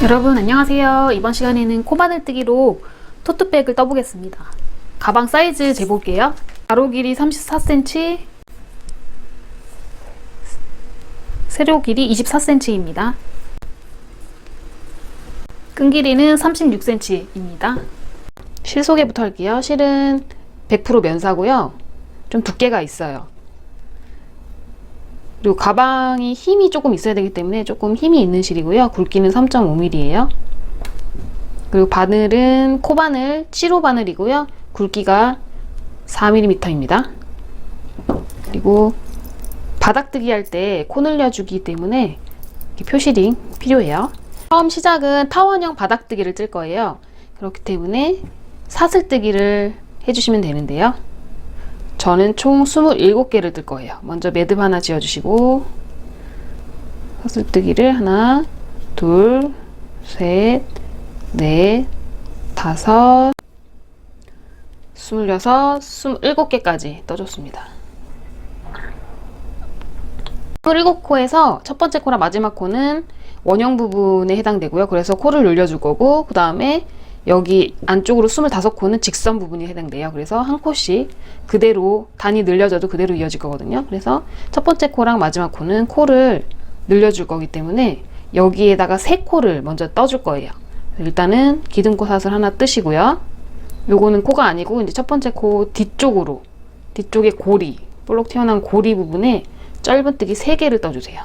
여러분 안녕하세요. 이번 시간에는 코바늘뜨기로 토트백을 떠보겠습니다. 가방 사이즈 재볼게요. 가로 길이 34cm, 세로 길이 24cm입니다. 끈 길이는 36cm입니다. 실 소개부터 할게요. 실은 100% 면사고요. 좀 두께가 있어요. 그리고 가방이 힘이 조금 있어야 되기 때문에 조금 힘이 있는 실이고요. 굵기는 3.5mm예요. 그리고 바늘은 코바늘 7호 바늘이고요. 굵기가 4mm입니다. 그리고 바닥뜨기 할 때 코 늘려주기 때문에 표시링 필요해요. 처음 시작은 타원형 바닥뜨기를 뜰 거예요. 그렇기 때문에 사슬뜨기를 해주시면 되는데요. 저는 총 27개를 뜰 거예요. 먼저 매듭 하나 지어주시고 사슬뜨기를 하나, 둘, 셋, 넷, 다섯, 26, 27개까지 떠줬습니다. 27코에서 첫 번째 코랑 마지막 코는 원형 부분에 해당되고요. 그래서 코를 늘려줄 거고, 그 다음에 여기 안쪽으로 25코는 직선 부분이 해당돼요. 그래서 한 코씩 그대로 단이 늘려져도 그대로 이어질 거거든요. 그래서 첫 번째 코랑 마지막 코는 코를 늘려줄 거기 때문에 여기에다가 3코를 먼저 떠줄 거예요. 일단은 기둥코 사슬 하나 뜨시고요. 요거는 코가 아니고 이제 첫 번째 코 뒤쪽으로, 뒤쪽에 고리, 볼록 튀어나온 고리 부분에 짧은뜨기 3개를 떠주세요.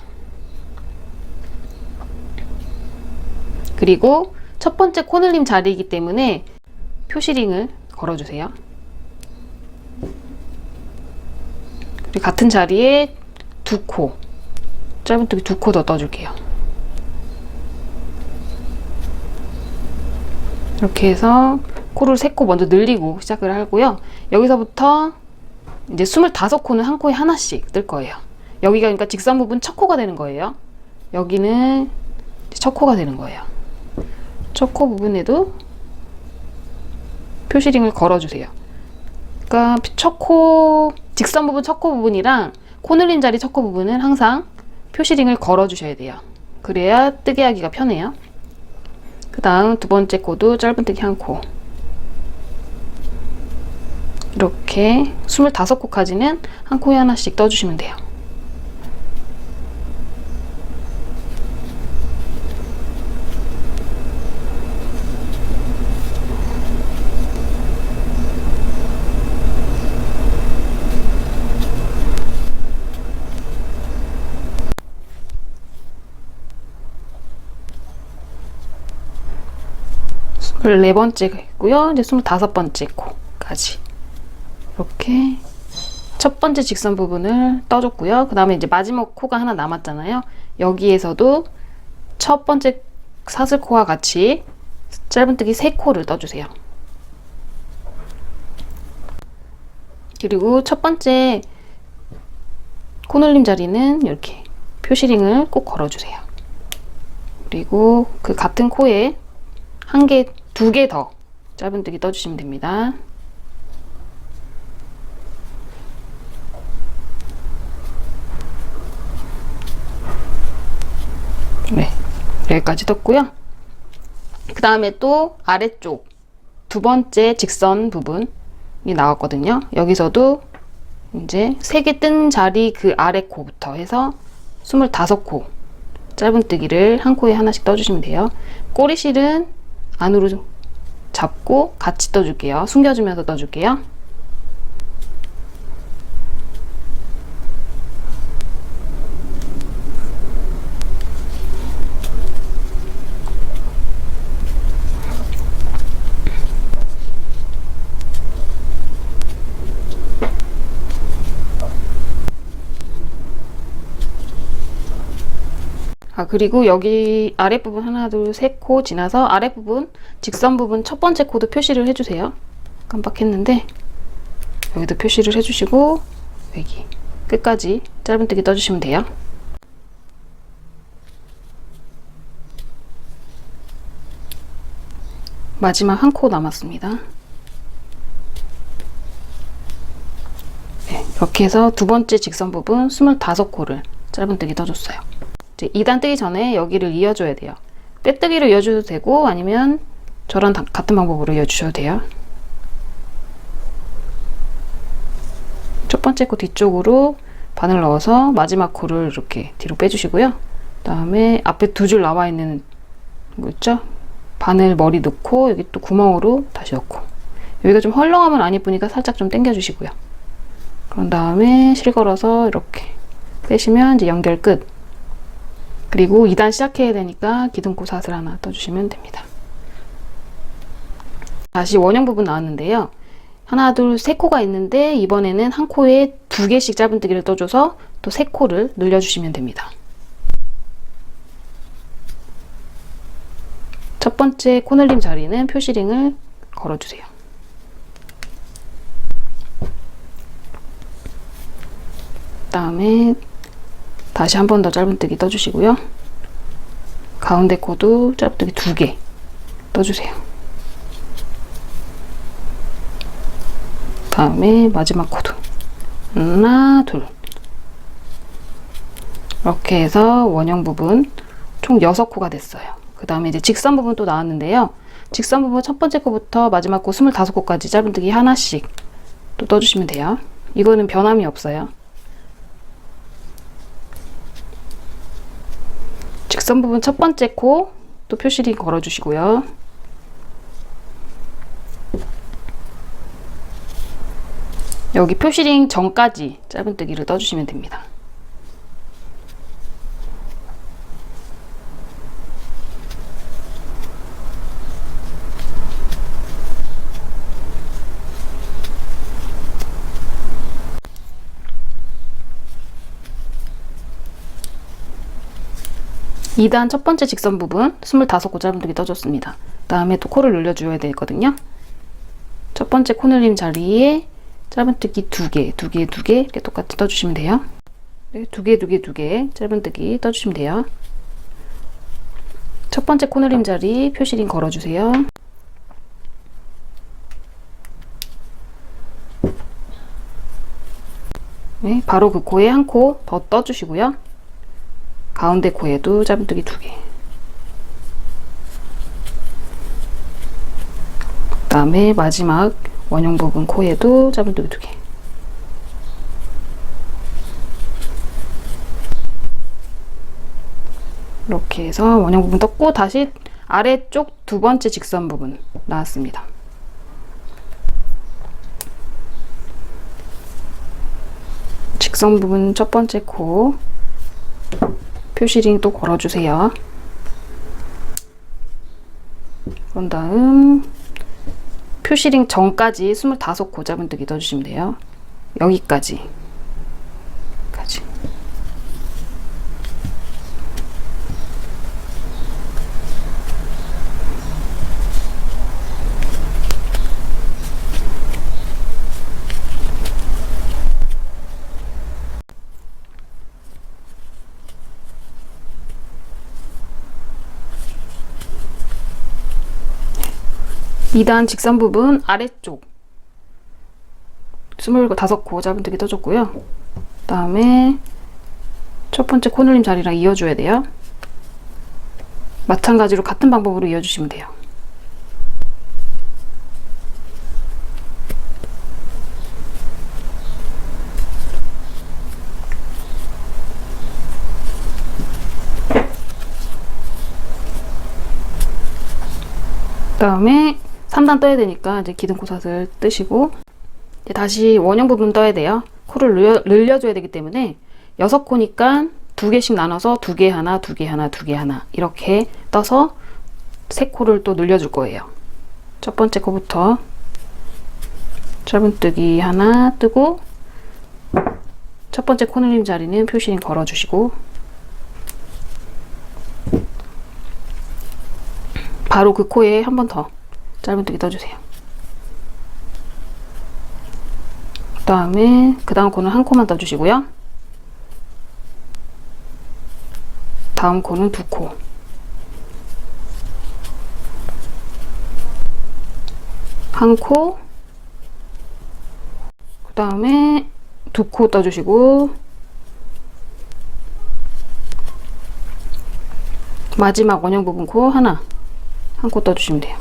그리고 첫 번째 코늘림 자리이기 때문에 표시링을 걸어주세요. 그리고 같은 자리에 2코, 짧은뜨기 2코 더 떠줄게요. 이렇게 해서 코를 3코 먼저 늘리고 시작을 하고요. 여기서부터 이제 25코는 한 코에 하나씩 뜰 거예요. 여기가 그러니까 직선 부분 첫 코가 되는 거예요. 여기는 첫 코가 되는 거예요. 첫 코 부분에도 표시링을 걸어주세요. 그러니까 첫 코, 직선 부분 첫 코 부분이랑 코 늘린 자리 첫 코 부분은 항상 표시링을 걸어주셔야 돼요. 그래야 뜨개 하기가 편해요. 그 다음 두 번째 코도 짧은뜨기 한 코. 이렇게 25코까지는 한 코에 하나씩 떠주시면 돼요. 네 번째가 있고요. 이제 25번째 코까지 이렇게 첫 번째 직선 부분을 떠줬고요. 그 다음에 이제 마지막 코가 하나 남았잖아요. 여기에서도 첫 번째 사슬코와 같이 짧은뜨기 3코를 떠주세요. 그리고 첫 번째 코늘림 자리는 이렇게 표시링을 꼭 걸어주세요. 그리고 그 같은 코에 한 개, 2개 더 짧은뜨기 떠주시면 됩니다. 네, 여기까지 떴고요. 그 다음에 또 아래쪽 두 번째 직선 부분이 나왔거든요. 여기서도 이제 3개 뜬 자리 그 아래 코부터 해서 25코 짧은뜨기를 한 코에 하나씩 떠주시면 돼요. 꼬리실은 안으로 잡고 같이 떠줄게요. 숨겨주면서 떠줄게요. 그리고 여기 아랫부분 하나, 둘, 3코 지나서 아랫부분, 직선 부분 첫 번째 코도 표시를 해주세요. 깜빡했는데 여기도 표시를 해주시고 여기 끝까지 짧은뜨기 떠주시면 돼요. 마지막 한 코 남았습니다. 네, 이렇게 해서 두 번째 직선 부분 25코를 짧은뜨기 떠줬어요. 이제 2단 뜨기 전에 여기를 이어줘야 돼요. 빼뜨기로 이어줘도 되고 아니면 저랑 같은 방법으로 이어주셔도 돼요. 첫 번째 코 뒤쪽으로 바늘 넣어서 마지막 코를 이렇게 뒤로 빼주시고요. 그 다음에 앞에 두 줄 나와 있는 거 있죠? 바늘 머리 넣고 여기 또 구멍으로 다시 넣고, 여기가 좀 헐렁하면 안 이쁘니까 살짝 좀 당겨 주시고요. 그런 다음에 실 걸어서 이렇게 빼시면 이제 연결 끝. 그리고 2단 시작해야 되니까 기둥코 사슬 하나 떠주시면 됩니다. 다시 원형 부분 나왔는데요. 하나, 둘, 세 코가 있는데 이번에는 한 코에 2개씩 짧은뜨기를 떠줘서 또 3코를 늘려주시면 됩니다. 첫 번째 코늘림 자리는 표시링을 걸어주세요. 그 다음에 다시 한 번 더 짧은뜨기 떠주시고요. 가운데 코도 짧은뜨기 2개 떠주세요. 다음에 마지막 코도 하나, 둘, 이렇게 해서 원형 부분 총 6코가 됐어요. 그 다음에 이제 직선 부분 또 나왔는데요. 직선 부분 첫 번째 코부터 마지막 코 25코까지 짧은뜨기 하나씩 또 떠주시면 돼요. 이거는 변함이 없어요. 직선 부분 첫 번째 코 또 표시링 걸어주시고요. 여기 표시링 전까지 짧은뜨기를 떠주시면 됩니다. 이 단 첫 번째 직선 부분 25코 짧은뜨기 떠줬습니다. 다음에 또 코를 늘려줘야 되거든요. 첫 번째 코늘림 자리에 짧은뜨기 2개, 2개, 2개 이렇게 똑같이 떠주시면 돼요. 네, 2개, 2개, 2개 짧은뜨기 떠주시면 돼요. 첫 번째 코늘림 자리 표시링 걸어주세요. 네, 바로 그 코에 한 코 더 떠주시고요. 가운데 코에도 짧은뜨기 2개. 그 다음에 마지막 원형 부분 코에도 짧은뜨기 2개. 이렇게 해서 원형 부분 떴고 다시 아래쪽 두 번째 직선 부분 나왔습니다. 직선 부분 첫 번째 코 표시링 또 걸어주세요. 그런 다음 표시링 전까지 25코 짧은뜨기 떠주시면 돼요. 여기까지. 이 단 직선 부분 아래쪽 25코 짧은뜨기 떠줬고요. 그 다음에 첫 번째 코늘림 자리랑 이어줘야 돼요. 마찬가지로 같은 방법으로 이어주시면 돼요. 그 다음에 3단 떠야 되니까 이제 기둥코 사슬 뜨시고 이제 다시 원형 부분 떠야 돼요. 코를 늘려줘야 되기 때문에 6코니까 2개씩 나눠서 2개 하나, 2개 하나, 2개 하나 이렇게 떠서 3코를 또 늘려줄 거예요. 첫 번째 코부터 짧은뜨기 하나 뜨고 첫 번째 코늘림 자리는 표시링 걸어주시고 바로 그 코에 한 번 더 짧은뜨기 떠주세요. 그 다음에 그 다음 코는 한 코만 떠주시고요. 다음 코는 2코. 한 코. 그 다음에 2코 떠주시고 마지막 원형 부분 코 하나, 한 코 떠주시면 돼요.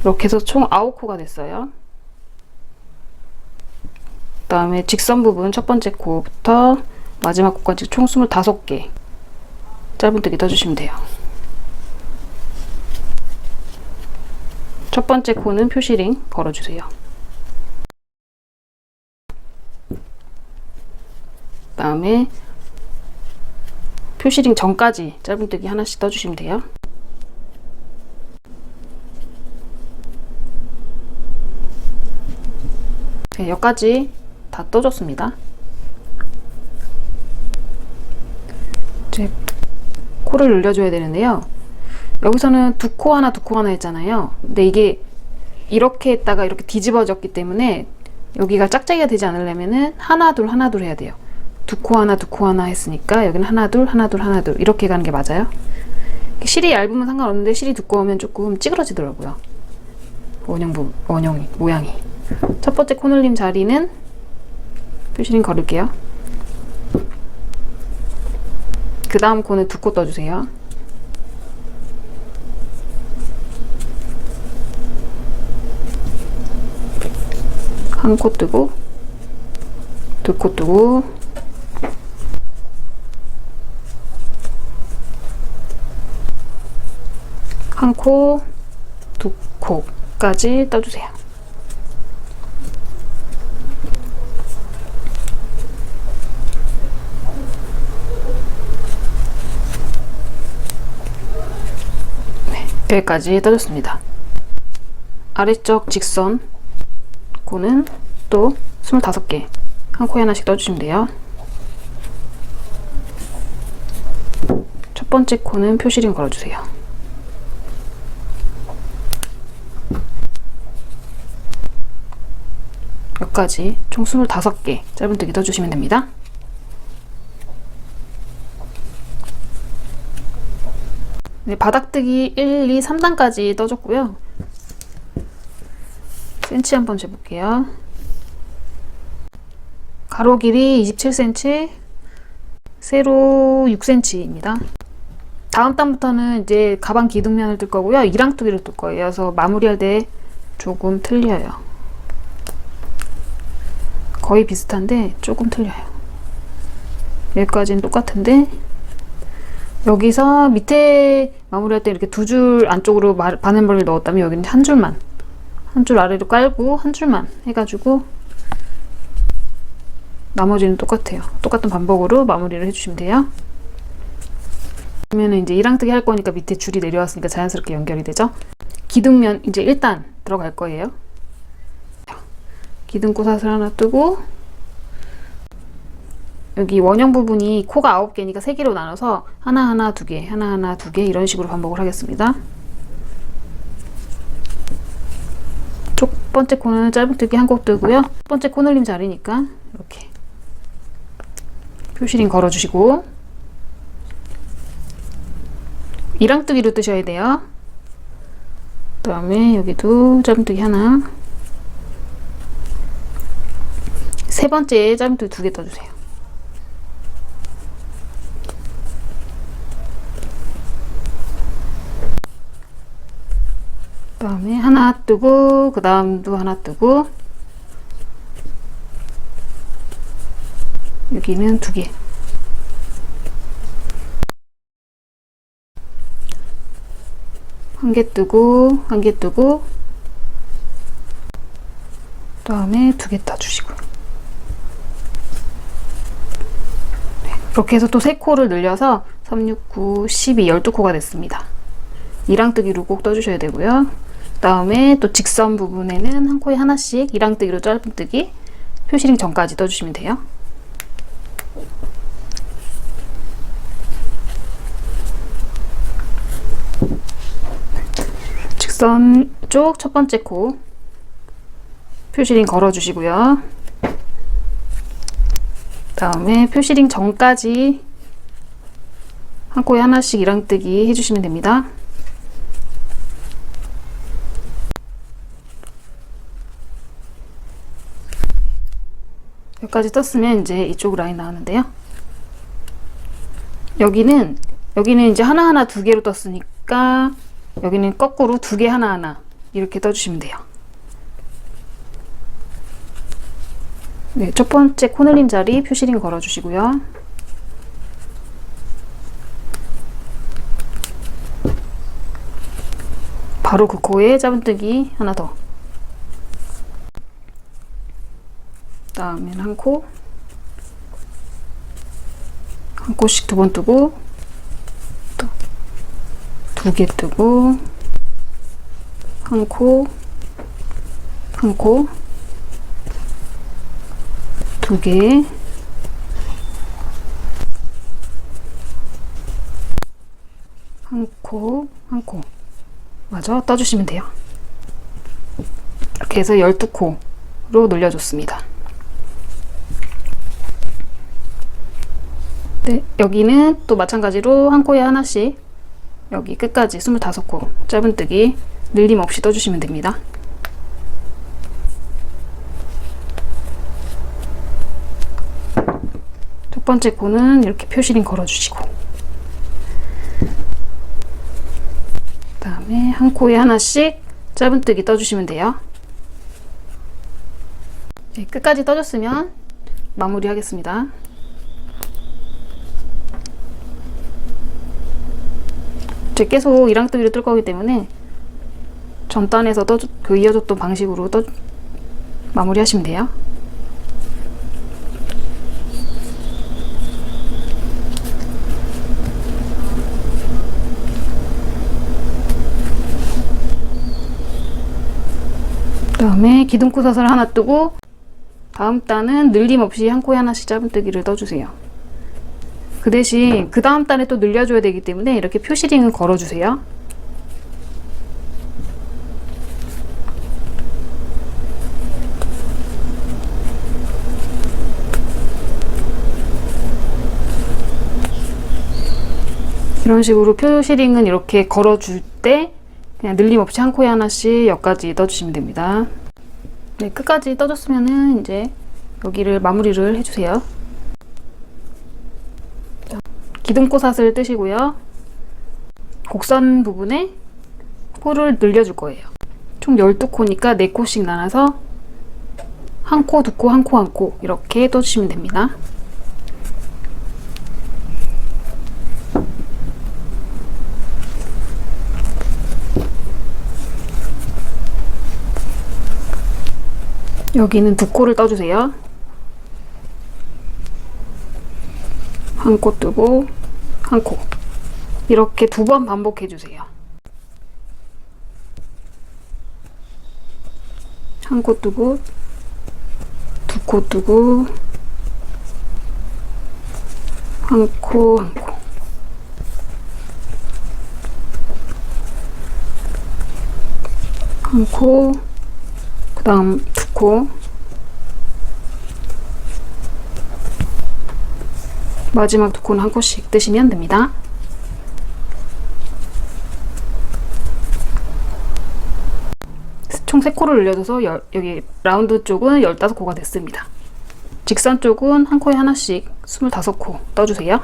이렇게 해서 총 9코가 됐어요. 그 다음에 직선 부분 첫 번째 코부터 마지막 코까지 총 25개 짧은뜨기 떠주시면 돼요. 첫 번째 코는 표시링 걸어주세요. 그 다음에 표시링 전까지 짧은뜨기 하나씩 떠주시면 돼요. 네, 여기까지 다 떠줬습니다. 이제 코를 늘려줘야 되는데요. 여기서는 두 코 하나 했잖아요. 근데 이게 이렇게 했다가 이렇게 뒤집어졌기 때문에 여기가 짝짝이가 되지 않으려면은 하나 둘 해야 돼요. 두 코 하나 했으니까 여기는 하나 둘 이렇게 가는 게 맞아요. 실이 얇으면 상관없는데 실이 두꺼우면 조금 찌그러지더라고요. 원형 모양이. 첫 번째 코 늘림 자리는 표시링 걸을게요. 그 다음 코는 두 코 떠주세요. 한 코 뜨고, 두 코 뜨고, 한 코, 두 코까지 떠주세요. 네, 여기까지 떠줬습니다. 아래쪽 직선 코는 또 25개 한 코에 하나씩 떠주시면 돼요. 첫 번째 코는 표시링 걸어주세요. 여기까지 총 25개 짧은뜨기 떠주시면 됩니다. 네, 바닥뜨기 1, 2, 3단까지 떠줬고요. 센치 한번 재볼게요. 가로 길이 27cm, 세로 6cm입니다. 다음 단부터는 이제 가방 기둥면을 뜰 거고요. 이랑뜨기를 뜰 거예요. 그래서 마무리할 때 조금 틀려요. 거의 비슷한데 조금 틀려요. 여기까지는 똑같은데 여기서 밑에 마무리할 때 이렇게 두 줄 안쪽으로 바늘머리를 넣었다면 여기는 한 줄만, 한 줄 아래로 깔고 한 줄만 해가지고 나머지는 똑같아요. 똑같은 반복으로 마무리를 해주시면 돼요. 그러면 이제 이랑뜨기 할 거니까 밑에 줄이 내려왔으니까 자연스럽게 연결이 되죠. 기둥면 이제 1단 들어갈 거예요. 기둥꼬사슬 하나 뜨고 여기 원형 부분이 코가 9개니까 3개로 나눠서 하나하나 2개, 하나하나 2개 이런 식으로 반복을 하겠습니다. 첫 번째 코는 짧은뜨기 한 코 뜨고요. 첫 번째 코 늘림 자리니까 이렇게 표시링 걸어주시고 이랑뜨기로 뜨셔야 돼요. 그 다음에 여기도 짧은뜨기 하나, 세 번째 짧은뜨기 2개 떠주세요. 그 다음에 하나 뜨고 그 다음도 하나 뜨고 여기는 2개. 한 개 뜨고 한 개 뜨고 그 다음에 2개 떠주시고 네, 이렇게 해서 또 3코를 늘려서 3, 6, 9, 12, 12코가 됐습니다. 이랑뜨기로 꼭 떠주셔야 되고요. 그 다음에 또 직선 부분에는 한 코에 하나씩 이랑뜨기로 짧은뜨기 표시링 전까지 떠주시면 돼요. 직선 쪽 첫 번째 코 표시링 걸어주시고요. 그 다음에 표시링 전까지 한 코에 하나씩 이랑뜨기 해주시면 됩니다. 여기까지 떴으면 이제 이쪽 라인 나오는데요. 여기는 여기는 이제 하나하나 두 개로 떴으니까 여기는 거꾸로 두 개 하나하나 이렇게 떠주시면 돼요. 네, 첫 번째 코늘림 자리 표시링 걸어주시고요. 바로 그 코에 짧은뜨기 하나 더. 그다음엔 한 코씩 두 번 뜨고 두 개 뜨고 한 코, 두 개, 한 코, 마저 떠주시면 돼요. 이렇게 해서 12코로 늘려줬습니다. 네, 여기는 또 마찬가지로 한 코에 하나씩 여기 끝까지 25코 짧은뜨기 늘림 없이 떠주시면 됩니다. 첫 번째 코는 이렇게 표시링 걸어주시고 그 다음에 한 코에 하나씩 짧은뜨기 떠주시면 돼요. 네, 끝까지 떠줬으면 마무리 하겠습니다. 이제 계속 이랑뜨기로 뜰 거기 때문에 전 단에서 이어줬던 방식으로 마무리 하시면 돼요. 그 다음에 기둥코 사슬 하나 뜨고 다음 단은 늘림 없이 한 코에 하나씩 짧은뜨기를 떠주세요. 그 대신 그 다음 단에 또 늘려줘야 되기 때문에 이렇게 표시링을 걸어주세요. 이런 식으로 표시링은 이렇게 걸어줄 때 그냥 늘림 없이 한 코에 하나씩 여기까지 떠주시면 됩니다. 네, 끝까지 떠줬으면은 이제 여기를 마무리를 해주세요. 기둥코 사슬 뜨시고요. 곡선 부분에 코를 늘려줄 거예요. 총 12코니까 4코씩 나눠서 한 코, 두 코, 한 코, 한 코 이렇게 떠주시면 됩니다. 여기는 두 코를 떠주세요. 한 코 뜨고 한 코 이렇게 두 번 반복해 주세요. 한 코 뜨고 두 코 뜨고 한 코 한 코 한 코 그 다음 두 코 마지막 두 코는 한 코씩 뜨시면 됩니다. 총 3코를 늘려줘서 여기 라운드 쪽은 15코가 됐습니다. 직선 쪽은 한 코에 하나씩 25코 떠주세요.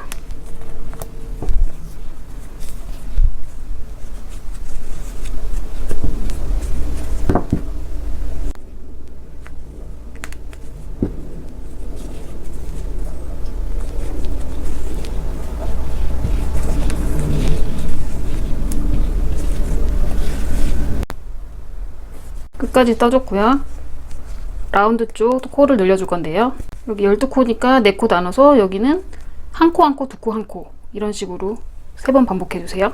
끝까지 떠줬고요. 라운드 쪽 코를 늘려줄 건데요. 여기 12코니까 4코 나눠서 여기는 한 코, 한 코, 두 코, 한 코 이런 식으로 3번 반복해 주세요.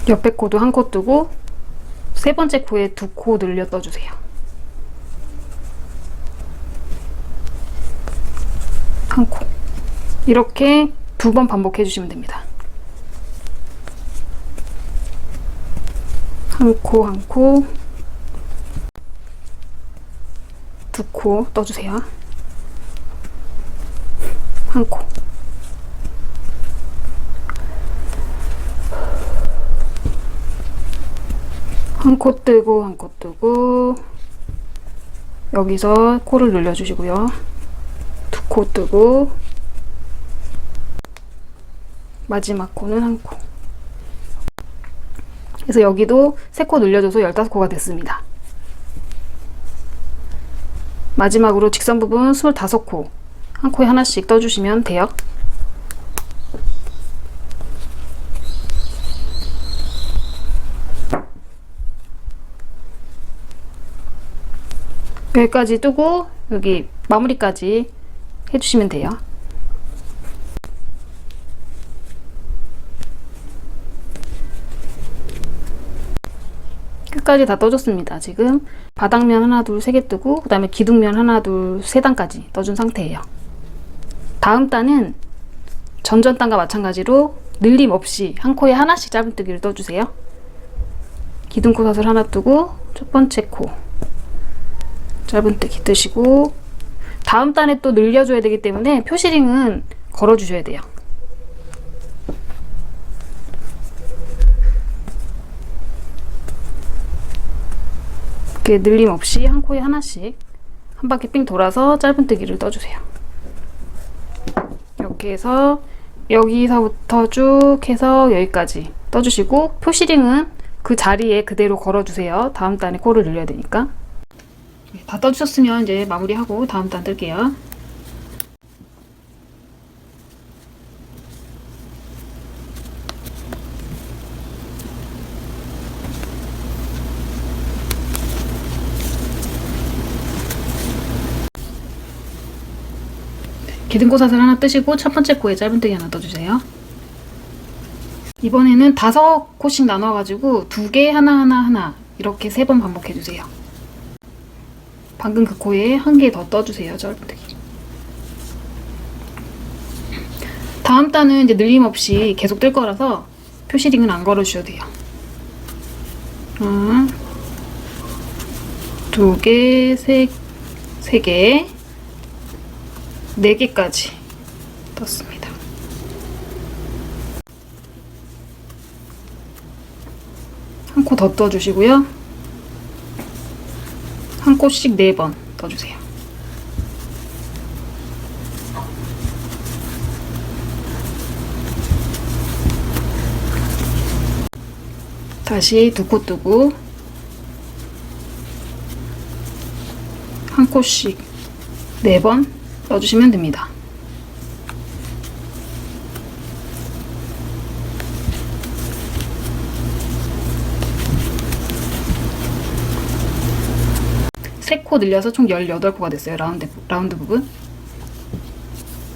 옆에 코도 한 코 뜨고 세 번째 코에 2코 늘려 떠주세요. 한 코 이렇게 2번 반복해 주시면 됩니다. 한 코, 한 코, 2코 떠주세요. 한 코, 한 코 뜨고 한 코 뜨고 여기서 코를 늘려주시고요. 두 코 뜨고 마지막 코는 한 코. 그래서 여기도 3코 늘려줘서 15코가 됐습니다. 마지막으로 직선 부분 25코, 한 코에 하나씩 떠주시면 돼요. 여기까지 뜨고 여기 마무리까지 해주시면 돼요. 끝까지 다 떠줬습니다. 지금 바닥면 하나 둘 세 개 뜨고 그 다음에 기둥면 하나 둘 세 단까지 떠준 상태예요. 다음 단은 전전 단과 마찬가지로 늘림 없이 한 코에 하나씩 짧은뜨기를 떠주세요. 기둥코 사슬 하나 뜨고 첫 번째 코 짧은뜨기 뜨시고, 다음 단에 또 늘려줘야 되기 때문에 표시링은 걸어주셔야 돼요. 이렇게 늘림 없이 한 코에 하나씩 한 바퀴 삥 돌아서 짧은뜨기를 떠주세요. 이렇게 해서 여기서부터 쭉 해서 여기까지 떠주시고, 표시링은 그 자리에 그대로 걸어주세요. 다음 단에 코를 늘려야 되니까. 다 떠주셨으면 이제 마무리하고 다음 단 뜰게요. 기둥코 사슬 하나 뜨시고 첫 번째 코에 짧은뜨기 하나 떠주세요. 이번에는 5코씩 나눠가지고 2개 하나 이렇게 3번 반복해주세요. 방금 그 코에 한 개 더 떠주세요. 짧은뜨기. 다음 단은 이제 늘림 없이 계속 뜰 거라서 표시링은 안 걸어주셔도 돼요. 2개, 3개, 4개까지 떴습니다. 한 코 더 떠주시고요. 한 코씩 4번 떠주세요. 다시 2코 뜨고 한 코씩 4번 떠주시면 됩니다. 세 코 늘려서 총 18코가 됐어요. 라운드 부분.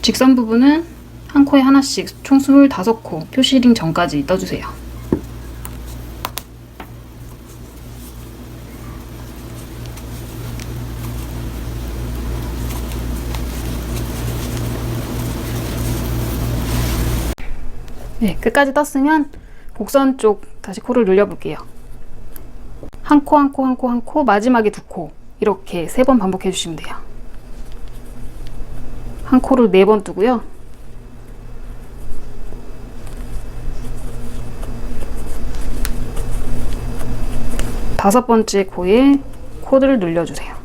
직선 부분은 한 코에 하나씩 총 25코 표시링 전까지 떠주세요. 네, 끝까지 떴으면 곡선 쪽 다시 코를 늘려볼게요. 한 코, 마지막에 2코 이렇게 3번 반복해 주시면 돼요. 한 코를 4번 뜨고요. 다섯 번째 코에 코드를 늘려주세요.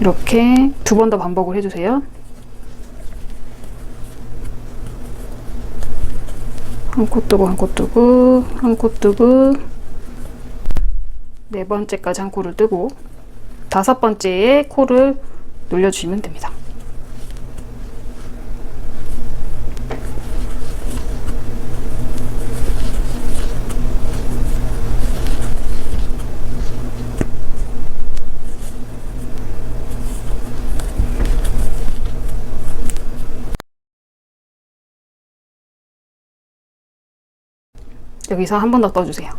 이렇게 2번 더 반복을 해주세요. 한 코 뜨고 한 코 뜨고 한 코 뜨고 4번째까지 한 코를 뜨고 5번째에 코를 늘려주시면 됩니다. 여기서 한 번 더 떠주세요.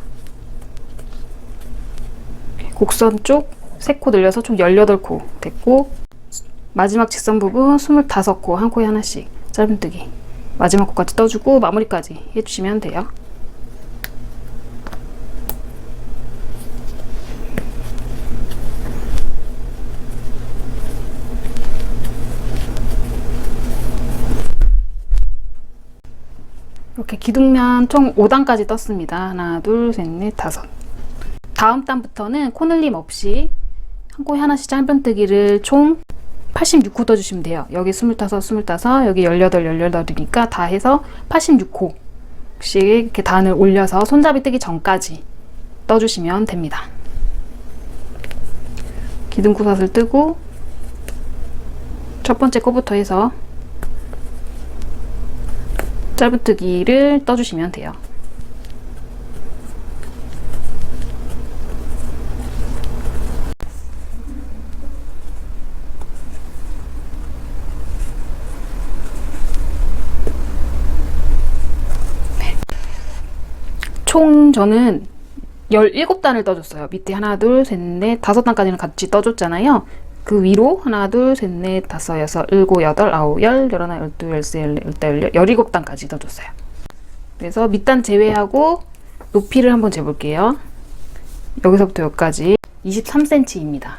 곡선 쪽 3코 늘려서 총 18코 됐고, 마지막 직선 부분 25코, 한 코에 하나씩 짧은뜨기 마지막 코까지 떠주고 마무리까지 해주시면 돼요. 이렇게 기둥면 총 5단까지 떴습니다. 하나, 둘, 셋, 넷, 다섯. 다음 단부터는 코늘림 없이 한 코에 하나씩 짧은뜨기를 총 86코 떠주시면 돼요. 여기 25, 25, 여기 18, 18이니까 다 해서 86코씩 이렇게 단을 올려서 손잡이 뜨기 전까지 떠주시면 됩니다. 기둥코삿을 뜨고 첫 번째 코부터 해서 짧은뜨기를 떠주시면 돼요. 총 저는 17단을 떠줬어요. 밑에 하나, 둘, 셋, 넷, 5단까지는 같이 떠줬잖아요. 그 위로 하나, 둘, 셋, 넷, 다섯, 여섯, 일곱, 여덟, 아홉, 열, 열하나, 열둘, 열세, 열넷, 열일곱 단까지 떠줬어요. 그래서 밑단 제외하고 높이를 한번 재볼게요. 여기서부터 여기까지 23cm입니다.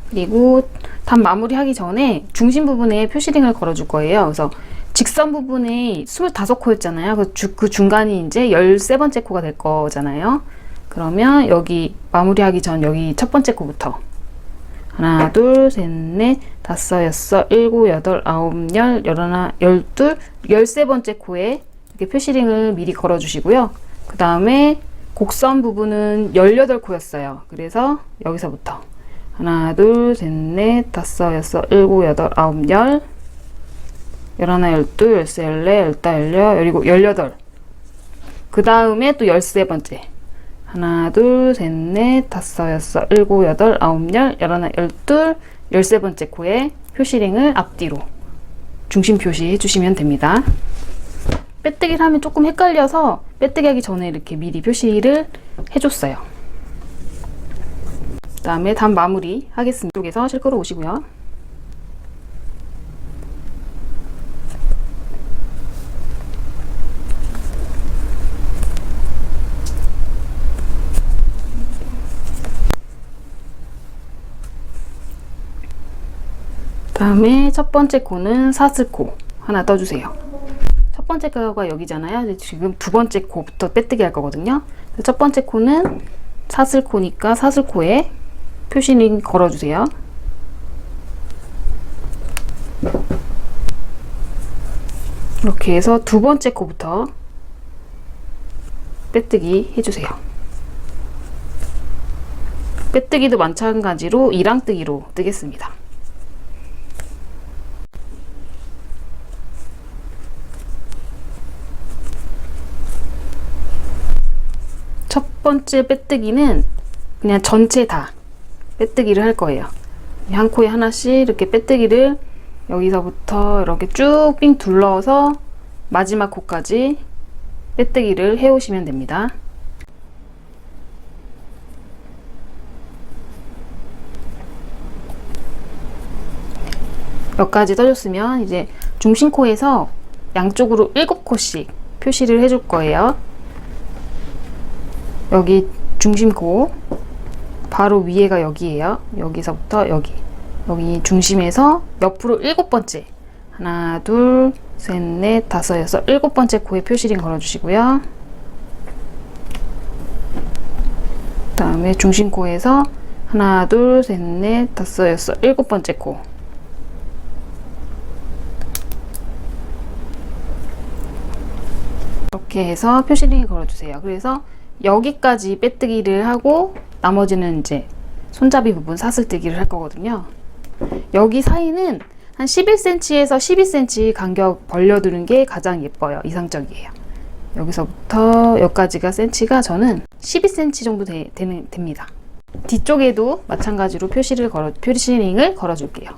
그리고 단 마무리하기 전에 중심 부분에 표시링을 걸어줄 거예요. 그래서 직선 부분에 25코였잖아요. 그 중간이 이제 13번째 코가 될 거잖아요. 그러면 여기 마무리하기 전 여기 첫 번째 코부터 하나, 둘, 셋, 넷, 다섯, 여섯, 일곱, 여덟, 아홉, 열, 열하나, 열둘, 13번째 코에 이렇게 표시링을 미리 걸어주시고요. 그 다음에 곡선 부분은 18코였어요. 그래서 여기서부터 하나, 둘, 셋, 넷, 다섯, 여섯, 일곱, 여덟, 아홉, 열, 열하나, 열둘, 열세, 열네, 열다, 열일곱, 열여덟. 그 다음에 또 13번째. 하나, 둘, 셋, 넷, 다섯, 여섯, 일곱, 여덟, 아홉, 열, 열하나, 열둘, 13번째 코에 표시링을 앞뒤로 중심 표시해 주시면 됩니다. 빼뜨기를 하면 조금 헷갈려서 빼뜨기 하기 전에 이렇게 미리 표시를 해줬어요. 그 다음에 단 마무리 하겠습니다. 이쪽에서 실끌어 오시고요. 다음에 첫 번째 코는 사슬코 하나 떠주세요. 첫 번째 코가 여기잖아요. 지금 두 번째 코부터 빼뜨기 할 거거든요. 첫 번째 코는 사슬코니까 사슬코에 표시링 걸어주세요. 이렇게 해서 두 번째 코부터 빼뜨기 해주세요. 빼뜨기도 마찬가지로 이랑뜨기로 뜨겠습니다. 첫 번째 빼뜨기는 그냥 전체 다 빼뜨기를 할 거예요. 한 코에 하나씩 이렇게 빼뜨기를 여기서부터 이렇게 쭉 삥 둘러서 마지막 코까지 빼뜨기를 해 오시면 됩니다. 여기까지 떠줬으면 이제 중심코에서 양쪽으로 7코씩 표시를 해줄 거예요. 여기 중심코 바로 위에가 여기에요. 여기서부터 여기 중심에서 옆으로 7번째 하나, 둘, 셋, 넷, 다섯, 여섯, 7번째 코에 표시링 걸어주시고요. 그 다음에 중심코에서 하나, 둘, 셋, 넷, 다섯, 여섯, 7번째 코 이렇게 해서 표시링 걸어주세요. 그래서 여기까지 빼뜨기를 하고 나머지는 이제 손잡이 부분 사슬뜨기를 할 거거든요. 여기 사이는 한 11cm에서 12cm 간격 벌려두는 게 가장 예뻐요. 이상적이에요. 여기서부터 여기까지가 센치가 저는 12cm 정도 됩니다. 뒤쪽에도 마찬가지로 표시링을 걸어줄게요.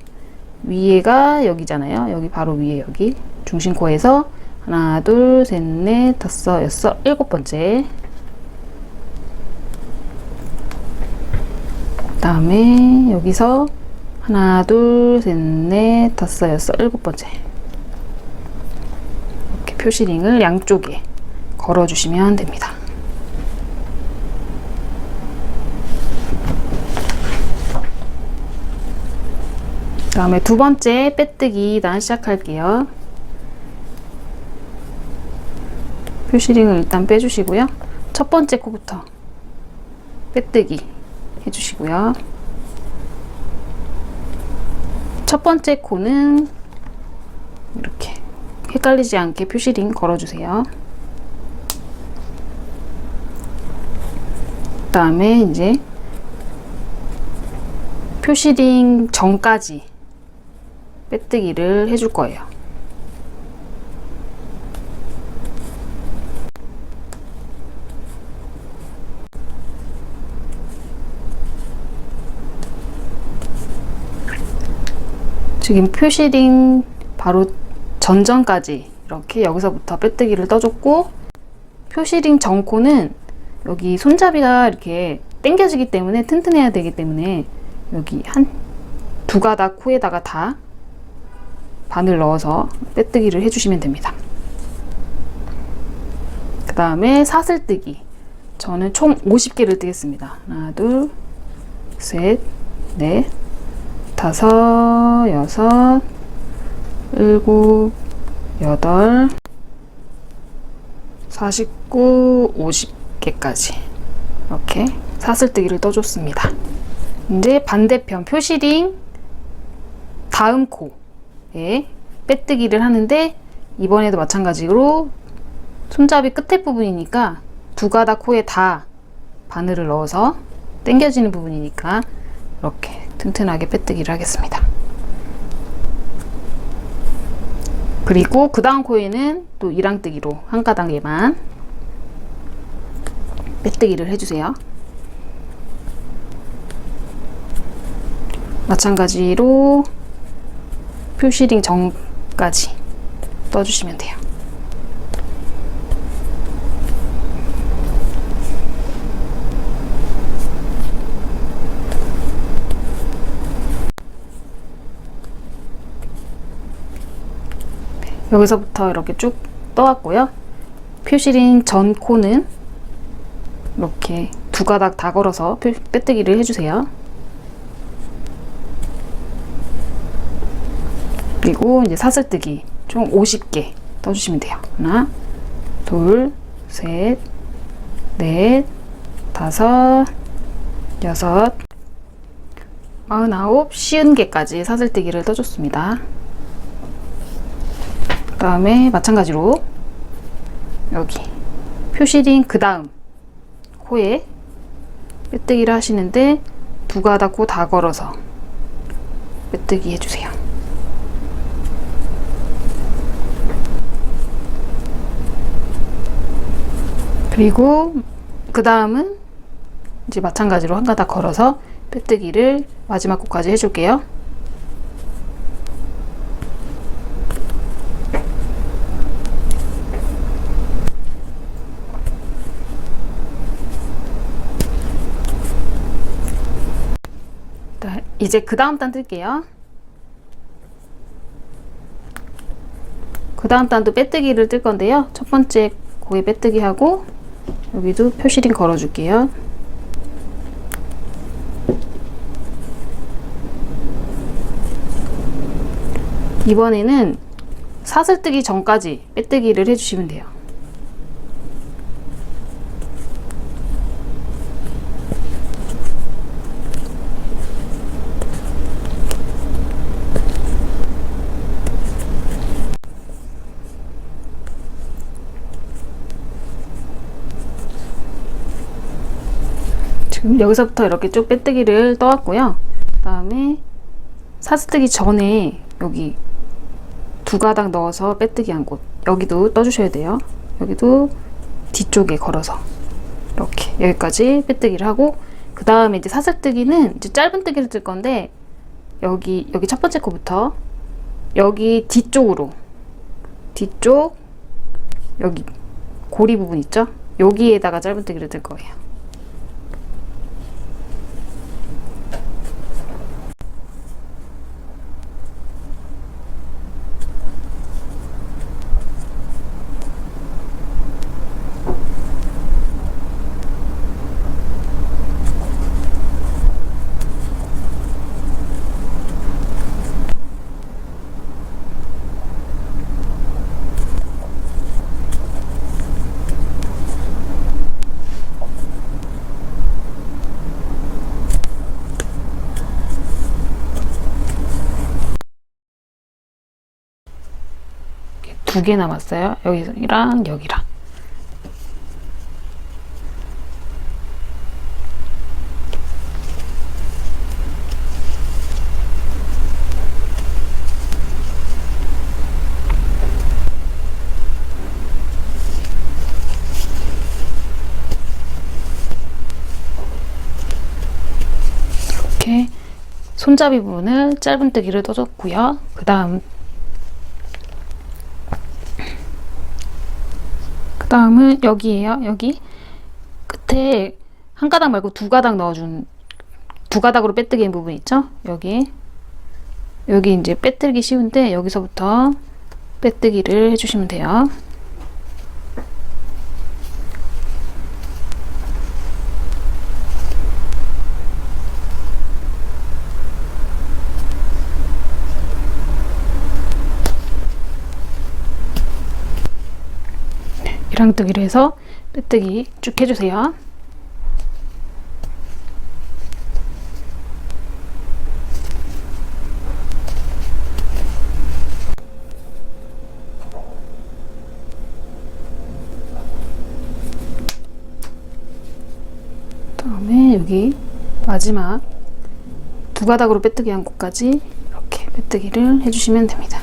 위에가 여기잖아요. 여기 바로 위에 여기 중심코에서 하나, 둘, 셋, 넷, 다섯, 여섯, 7번째 그 다음에 여기서 하나, 둘, 셋, 넷, 다섯, 여섯, 7번째 이렇게 표시링을 양쪽에 걸어주시면 됩니다. 그 다음에 두 번째 빼뜨기 단 시작할게요. 표시링을 일단 빼주시고요. 첫 번째 코부터 빼뜨기 해주시고요. 첫 번째 코는 이렇게 헷갈리지 않게 표시링 걸어주세요. 그 다음에 이제 표시링 전까지 빼뜨기를 해줄 거예요. 지금 표시링 바로 전전까지 이렇게 여기서부터 빼뜨기를 떠줬고, 표시링 전 코는 여기 손잡이가 이렇게 당겨지기 때문에 튼튼해야 되기 때문에 여기 한 두 가닥 코에다가 다 바늘 넣어서 빼뜨기를 해주시면 됩니다. 그 다음에 사슬뜨기. 저는 총 50개를 뜨겠습니다. 하나, 둘, 셋, 넷, 다섯, 여섯, 일곱, 여덟, 49, 50개까지 이렇게 사슬뜨기를 떠줬습니다. 이제 반대편 표시링 다음 코에 빼뜨기를 하는데, 이번에도 마찬가지로 손잡이 끝에 부분이니까 두 가닥 코에 다 바늘을 넣어서 당겨지는 부분이니까 이렇게 튼튼하게 빼뜨기를 하겠습니다. 그리고 그 다음 코에는 또 이랑뜨기로 한 가닥에만 빼뜨기를 해주세요. 마찬가지로 표시링 전까지 떠주시면 돼요. 여기서부터 이렇게 쭉 떠왔고요. 표시링 전 코는 이렇게 두 가닥 다 걸어서 빼뜨기를 해주세요. 그리고 이제 사슬뜨기 총 50개 떠주시면 돼요. 하나, 둘, 셋, 넷, 다섯, 여섯, 49, 50개까지 사슬뜨기를 떠줬습니다. 그 다음에 마찬가지로 여기 표시링 그 다음 코에 빼뜨기를 하시는데 두 가닥 코 다 걸어서 빼뜨기 해주세요. 그리고 그 다음은 이제 마찬가지로 한 가닥 걸어서 빼뜨기를 마지막 코까지 해줄게요. 이제 그 다음 단 뜰게요. 그 다음 단도 빼뜨기를 뜰 건데요. 첫 번째 코에 빼뜨기 하고 여기도 표시링 걸어 줄게요. 이번에는 사슬뜨기 전까지 빼뜨기를 해주시면 돼요. 지금 여기서부터 이렇게 쭉 빼뜨기를 떠왔고요. 그 다음에 사슬뜨기 전에 여기 두 가닥 넣어서 빼뜨기 한 곳, 여기도 떠주셔야 돼요. 여기도 뒤쪽에 걸어서 이렇게 여기까지 빼뜨기를 하고, 그 다음에 이제 사슬뜨기는 이제 짧은 뜨기를 뜰 건데, 여기 첫 번째 코부터 여기 뒤쪽으로, 뒤쪽 여기 고리 부분 있죠? 여기에다가 짧은 뜨기를 뜰 거예요. 두 개 남았어요. 여기랑 여기랑. 이렇게 손잡이 부분을 짧은뜨기를 떠줬고요. 그 다음은 여기에요. 여기 끝에 한 가닥 말고 두 가닥 넣어준, 두 가닥으로 빼뜨기는 부분 있죠? 여기 이제 빼뜨기 쉬운데 여기서부터 빼뜨기를 해주시면 돼요. 이랑뜨기를 해서 빼뜨기 쭉 해주세요. 그다음에 여기 마지막 두 가닥으로 빼뜨기 한 곳까지 이렇게 빼뜨기를 해주시면 됩니다.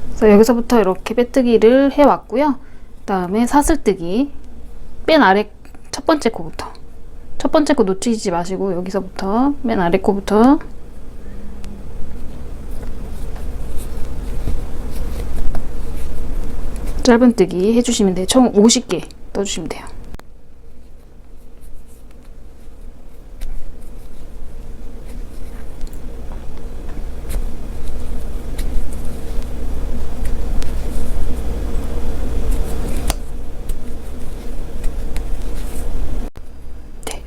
그래서 여기서부터 이렇게 빼뜨기를 해왔고요. 그 다음에 사슬뜨기, 맨 아래 첫 번째 코부터, 첫 번째 코 놓치지 마시고 여기서부터 맨 아래 코부터 짧은뜨기 해주시면 돼요. 총 50개 떠주시면 돼요.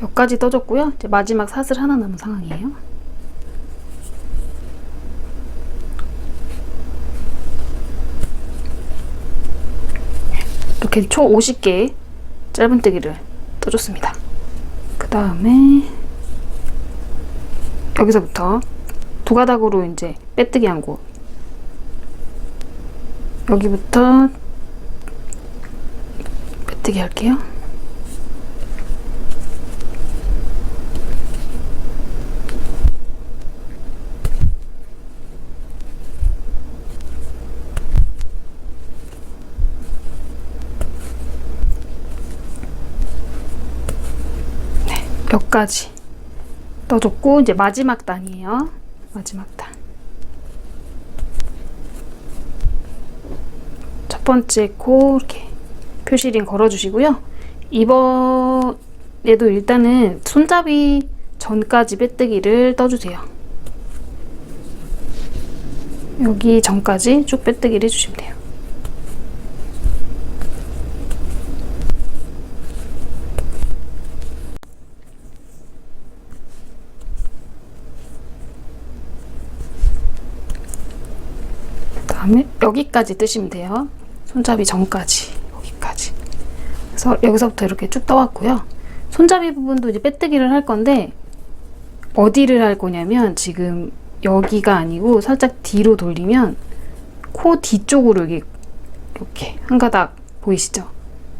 여기까지 떠줬고요. 이제 마지막 사슬 하나 남은 상황이에요. 이렇게 총 50개 짧은뜨기를 떠줬습니다. 그 다음에 여기서부터 두 가닥으로 이제 빼뜨기 한 곳, 여기부터 빼뜨기 할게요. 여기까지 떠줬고 이제 마지막 단이에요. 마지막 단. 첫 번째 코 이렇게 표시링 걸어주시고요. 이번에도 일단은 손잡이 전까지 빼뜨기를 떠주세요. 여기 전까지 쭉 빼뜨기를 해주시면 돼요. 다음에 여기까지 뜨시면 돼요. 손잡이 전까지, 여기까지. 그래서 여기서부터 이렇게 쭉 떠왔고요. 손잡이 부분도 이제 빼뜨기를 할 건데 어디를 할 거냐면 지금 여기가 아니고 살짝 뒤로 돌리면 코 뒤쪽으로 이렇게 한 가닥 보이시죠?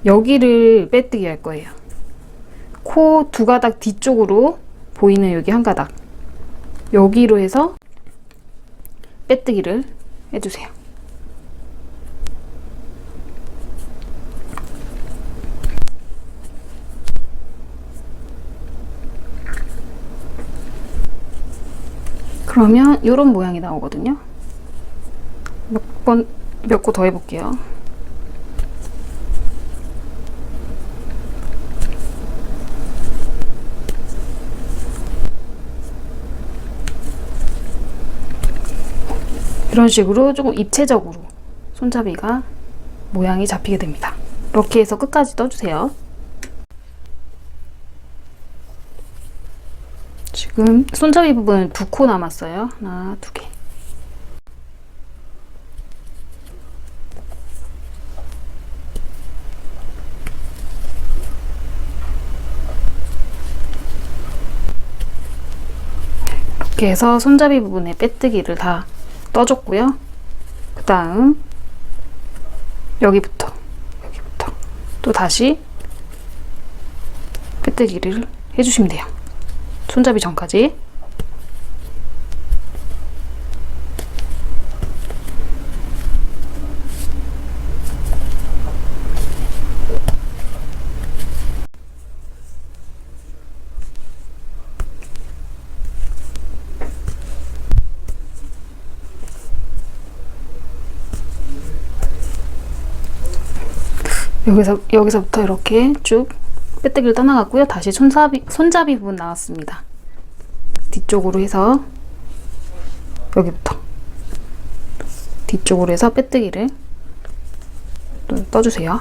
여기를 빼뜨기 할 거예요. 코 두 가닥 뒤쪽으로 보이는 여기 한 가닥, 여기로 해서 빼뜨기를 해주세요. 그러면 이런 모양이 나오거든요. 몇 코 더 해볼게요. 이런 식으로 조금 입체적으로 손잡이가 모양이 잡히게 됩니다. 이렇게 해서 끝까지 떠주세요. 지금 손잡이 부분 2코 남았어요. 하나, 2개. 이렇게 해서 손잡이 부분에 빼뜨기를 다 떠줬고요. 그 다음 여기부터 또 다시 빼뜨기를 해주시면 돼요. 손잡이 전까지. 여기서부터 이렇게 쭉 빼뜨기를 떠나갔고요. 다시 손잡이 부분 나왔습니다. 뒤쪽으로 해서 여기부터 뒤쪽으로 해서 빼뜨기를 또 떠주세요.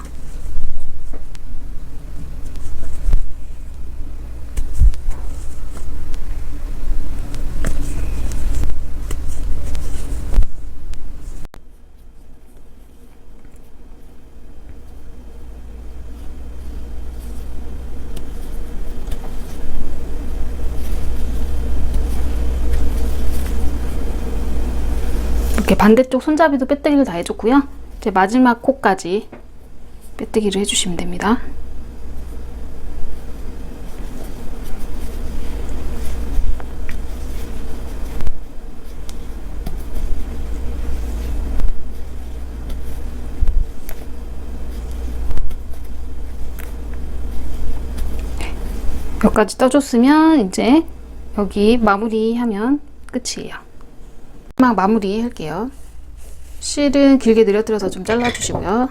이렇게 반대쪽 손잡이도 빼뜨기를 다 해줬고요. 이제 마지막 코까지 빼뜨기를 해주시면 됩니다. 여기까지 떠줬으면 이제 여기 마무리하면 끝이에요. 마지막 마무리 할게요. 실은 길게 늘어뜨려서 좀 잘라주시고요.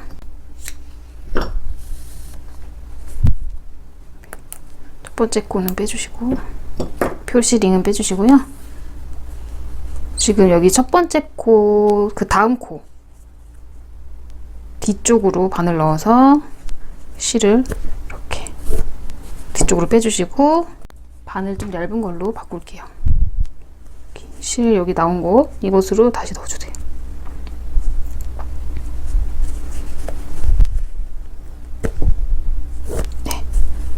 첫 번째 코는 빼주시고 표시링은 빼주시고요. 지금 여기 첫 번째 코, 그 다음 코 뒤쪽으로 바늘 넣어서 실을 이렇게 뒤쪽으로 빼주시고 바늘 좀 얇은 걸로 바꿀게요. 실 여기 나온 거 이곳으로 다시 넣어주세요. 네,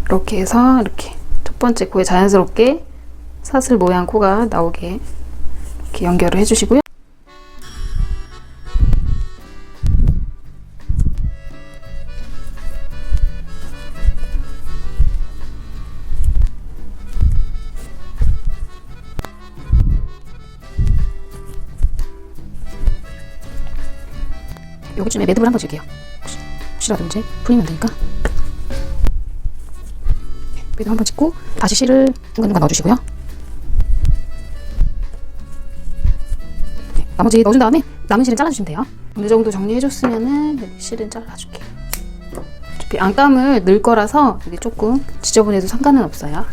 이렇게 해서 이렇게 첫 번째 코에 자연스럽게 사슬 모양 코가 나오게 이렇게 연결을 해주시고요. 여기쯤에 매듭을 한번 줄게요. 혹시라도 이제 풀리면 되니까. 매듭 한번 짓고 다시 실을 중간중간 넣어주시고요. 나머지 넣어준 다음에 남은 실은 잘라주시면 돼요. 어느 정도 정리해줬으면은 실은 잘라줄게요. 어차피 안감을 넣을 거라서 여기 조금 지저분해도 상관은 없어요.